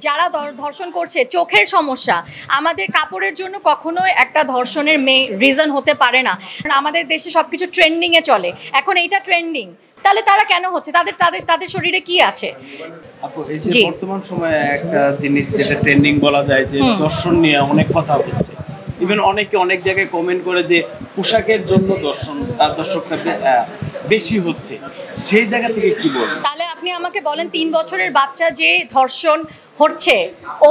যারা ধর্ষণ করছে চোখের সমস্যা আমাদের কাপড়ের জন্য কখনোই একটা ধর্ষণের রিজন হতে পারে না। আমাদের দেশে সবকিছু ট্রেন্ডিং এ চলে, এখন এইটা ট্রেন্ডিং, তাহলে তারা কেন হচ্ছে? তাদের তাদের তাদের শরীরে কি আছে? আপু এই যে বর্তমান সময়ে একটা জিনিস যেটা ট্রেন্ডিং বলা যায় যে দর্শন নিয়ে অনেক কথা হচ্ছে, ইভেন অনেকে অনেক জায়গায় কমেন্ট করে যে পোশাকের জন্য দর্শকরা বেশি হচ্ছে, সেই জায়গা থেকে কি বলবেন? তাহলে আপনি আমাকে বলেন 3 বছরের বাচ্চা যে ধর্ষণ হচ্ছে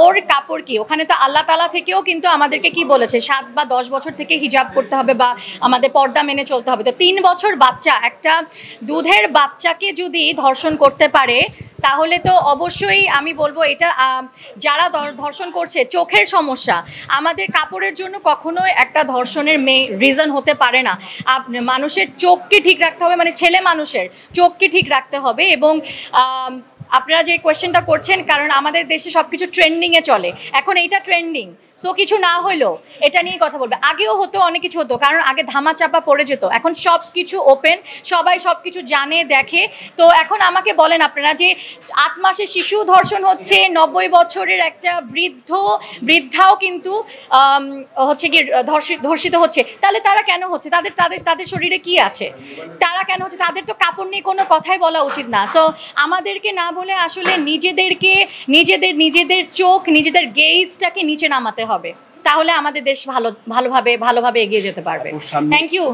ওর কাপড় কি? ওখানে তো আল্লাহ তাআলা থেকেও কিন্তু আমাদেরকে কি বলেছে 7 বা 10 বছর থেকে হিজাব করতে হবে বা আমাদের পর্দা মেনে চলতে হবে। তো 3 বছর বাচ্চা, একটা দুধের বাচ্চাকে যদি ধর্ষণ করতে পারে তাহলে তো অবশ্যই আমি বলবো এটা যারা ধর্ষণ করছে চোখের সমস্যা আমাদের কাপড়ের জন্য কখনোই একটা ধর্ষণের রিজন হতে পারে না। মানুষের চোখকে ঠিক রাখতে হবে, মানে ছেলে মানুষের চোখকে ঠিক রাখতে হবে। এবং আপনারা যে কোয়েশ্চেনটা করছেন, কারণ আমাদের দেশে সবকিছু ট্রেন্ডিং এ চলে, এখন এইটা ট্রেন্ডিং, সো কিছু না হলেও এটা নিয়ে কথা বলবে। আগেও হতো, অনেক কিছু হতো, কারণ আগে ধামা চাপা পড়ে যেত, এখন সব কিছু ওপেন, সবাই সব কিছু জানে দেখে। তো এখন আমাকে বলেন আপনারা যে 8 মাসের শিশু ধর্ষণ হচ্ছে, 90 বছরের একটা বৃদ্ধাও কিন্তু হচ্ছে কি ধর্ষিত হচ্ছে, তাহলে তারা কেন হচ্ছে? তাদের তাদের তাদের শরীরে কি আছে? তারা কেন হচ্ছে? তাদের তো কাপড় নিয়ে কোনো কথাই বলা উচিত না। সো আমাদেরকে না বলে আসলে নিজেদের চোখ, নিজেদের গেজটাকে নিচে নামাতে হবে, তাহলে আমাদের দেশ ভালোভাবে এগিয়ে যেতে পারবে। Thank you.